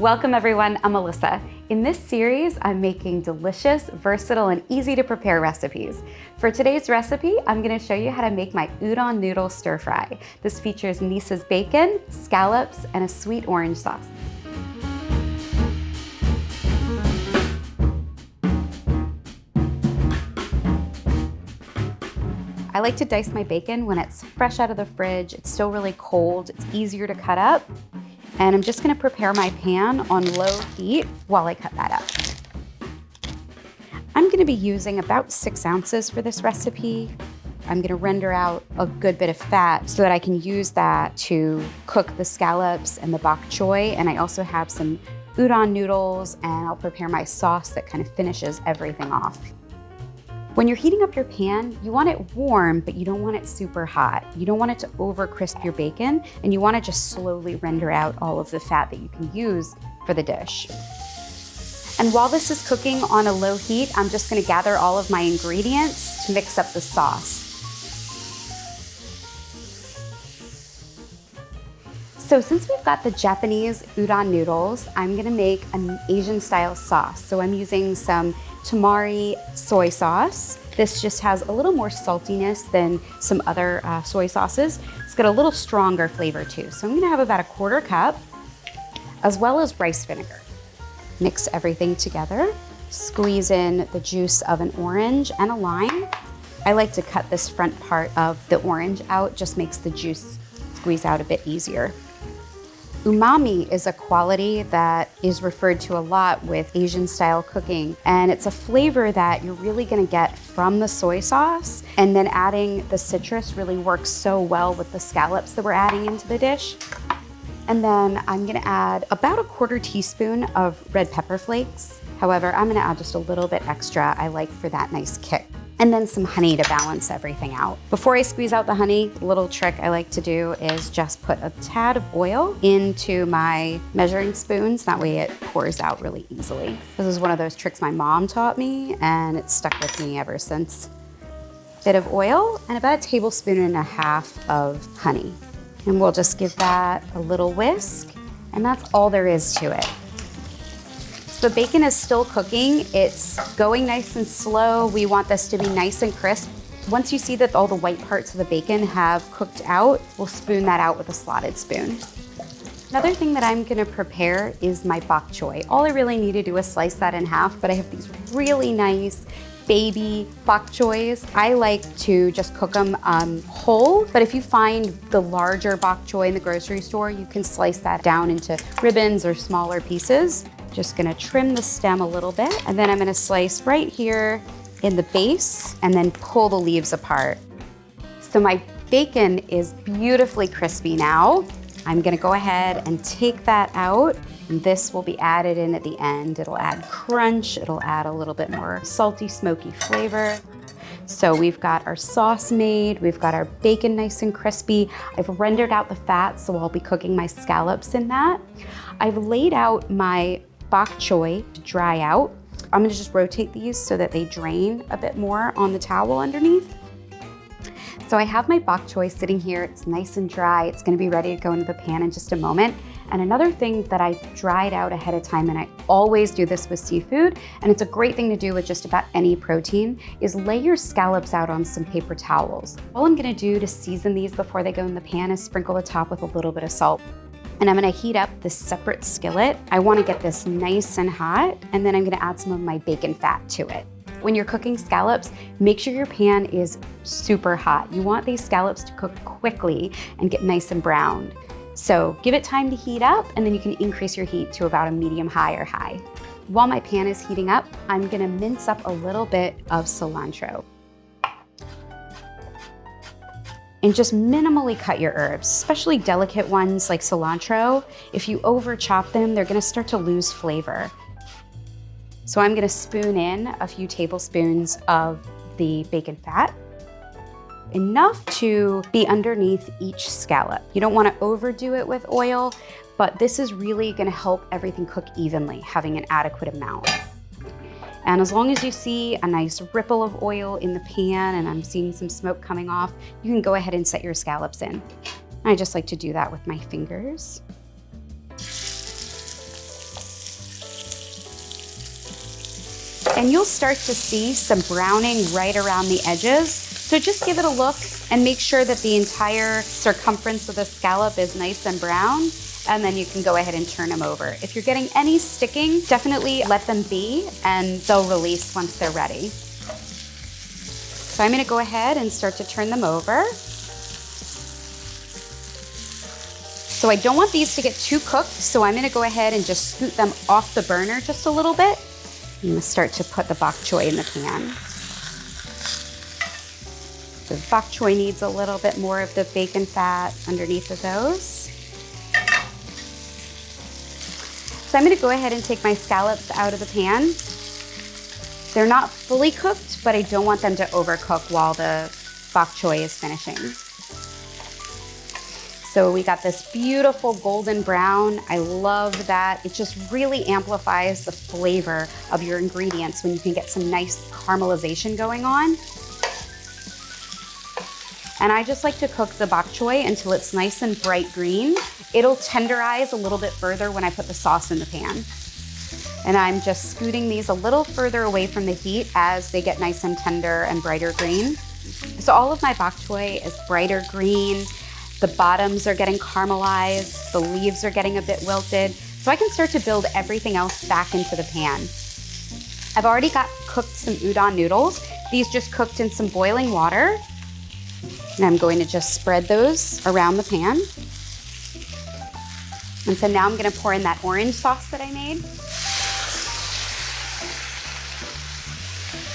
Welcome everyone, I'm Melissa. In this series, I'm making delicious, versatile, and easy to prepare recipes. For today's recipe, I'm gonna show you how to make my udon noodle stir fry. This features Neese's bacon, scallops, and a sweet orange sauce. I like to dice my bacon when it's fresh out of the fridge, it's still really cold, it's easier to cut up. And I'm just gonna prepare my pan on low heat while I cut that up. I'm gonna be using about 6 ounces for this recipe. I'm gonna render out a good bit of fat so that I can use that to cook the scallops and the bok choy. And I also have some udon noodles, and I'll prepare my sauce that kind of finishes everything off. When you're heating up your pan, you want it warm, but you don't want it super hot. You don't want it to over crisp your bacon, and you want to just slowly render out all of the fat that you can use for the dish. And while this is cooking on a low heat, I'm just gonna gather all of my ingredients to mix up the sauce. So since we've got the Japanese udon noodles, I'm gonna make an Asian style sauce. So I'm using some tamari soy sauce. This just has a little more saltiness than some other soy sauces. It's got a little stronger flavor too. So I'm gonna have about a 1/4 cup, as well as rice vinegar. Mix everything together. Squeeze in the juice of an orange and a lime. I like to cut this front part of the orange out, just makes the juice squeeze out a bit easier. Umami is a quality that is referred to a lot with Asian style cooking, and it's a flavor that you're really gonna get from the soy sauce, and then adding the citrus really works so well with the scallops that we're adding into the dish. And then I'm gonna add about a 1/4 teaspoon of red pepper flakes. However, I'm gonna add just a little bit extra, I like for that nice kick. And then some honey to balance everything out. Before I squeeze out the honey, a little trick I like to do is just put a tad of oil into my measuring spoons. That way it pours out really easily. This is one of those tricks my mom taught me, and it's stuck with me ever since. Bit of oil and about 1.5 tablespoons of honey. And we'll just give that a little whisk, and that's all there is to it. The bacon is still cooking. It's going nice and slow. We want this to be nice and crisp. Once you see that all the white parts of the bacon have cooked out, we'll spoon that out with a slotted spoon. Another thing that I'm gonna prepare is my bok choy. All I really need to do is slice that in half, but I have these really nice baby bok choys. I like to just cook them whole, but if you find the larger bok choy in the grocery store, you can slice that down into ribbons or smaller pieces. Just gonna trim the stem a little bit, and then I'm gonna slice right here in the base and then pull the leaves apart. So my bacon is beautifully crispy now. I'm gonna go ahead and take that out, and this will be added in at the end. It'll add crunch, it'll add a little bit more salty, smoky flavor. So we've got our sauce made, we've got our bacon nice and crispy. I've rendered out the fat, so I'll be cooking my scallops in that. I've laid out my bok choy to dry out. I'm gonna just rotate these so that they drain a bit more on the towel underneath. So I have my bok choy sitting here. It's nice and dry. It's gonna be ready to go into the pan in just a moment. And another thing that I dried out ahead of time, and I always do this with seafood, and it's a great thing to do with just about any protein, is lay your scallops out on some paper towels. All I'm gonna do to season these before they go in the pan is sprinkle the top with a little bit of salt. And I'm gonna heat up this separate skillet. I wanna get this nice and hot, and then I'm gonna add some of my bacon fat to it. When you're cooking scallops, make sure your pan is super hot. You want these scallops to cook quickly and get nice and browned. So give it time to heat up, and then you can increase your heat to about a medium high or high. While my pan is heating up, I'm gonna mince up a little bit of cilantro. And just minimally cut your herbs, especially delicate ones like cilantro. If you over chop them, they're gonna start to lose flavor. So I'm gonna spoon in a few tablespoons of the bacon fat, enough to be underneath each scallop. You don't wanna overdo it with oil, but this is really gonna help everything cook evenly, having an adequate amount. And as long as you see a nice ripple of oil in the pan and I'm seeing some smoke coming off, you can go ahead and set your scallops in. I just like to do that with my fingers. And you'll start to see some browning right around the edges. So just give it a look and make sure that the entire circumference of the scallop is nice and brown, and then you can go ahead and turn them over. If you're getting any sticking, definitely let them be and they'll release once they're ready. So I'm gonna go ahead and start to turn them over. So I don't want these to get too cooked, so I'm gonna go ahead and just scoot them off the burner just a little bit. I'm gonna start to put the bok choy in the pan. The bok choy needs a little bit more of the bacon fat underneath of those. So I'm gonna go ahead and take my scallops out of the pan. They're not fully cooked, but I don't want them to overcook while the bok choy is finishing. So we got this beautiful golden brown. I love that. It just really amplifies the flavor of your ingredients when you can get some nice caramelization going on. And I just like to cook the bok choy until it's nice and bright green. It'll tenderize a little bit further when I put the sauce in the pan. And I'm just scooting these a little further away from the heat as they get nice and tender and brighter green. So all of my bok choy is brighter green. The bottoms are getting caramelized, the leaves are getting a bit wilted, so I can start to build everything else back into the pan. I've already got cooked some udon noodles. These just cooked in some boiling water. And I'm going to just spread those around the pan. And so now I'm gonna pour in that orange sauce that I made.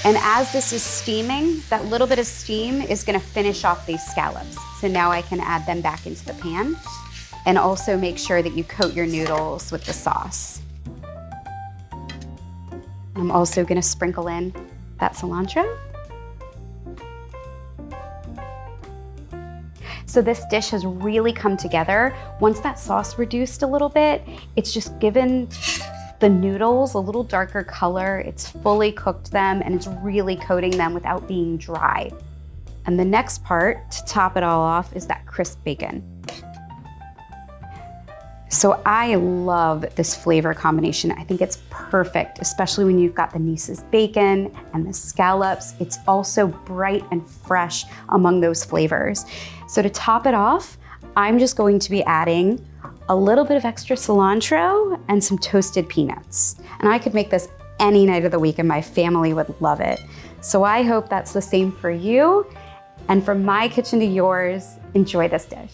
And as this is steaming, that little bit of steam is gonna finish off these scallops. So now I can add them back into the pan and also make sure that you coat your noodles with the sauce. I'm also gonna sprinkle in that cilantro. So this dish has really come together. Once that sauce reduced a little bit, it's just given the noodles a little darker color. It's fully cooked them and it's really coating them without being dry. And the next part to top it all off is that crisp bacon. So I love this flavor combination. I think it's perfect, especially when you've got the Neese's bacon and the scallops. It's also bright and fresh among those flavors. So to top it off, I'm just going to be adding a little bit of extra cilantro and some toasted peanuts. And I could make this any night of the week and my family would love it. So I hope that's the same for you. And from my kitchen to yours, enjoy this dish.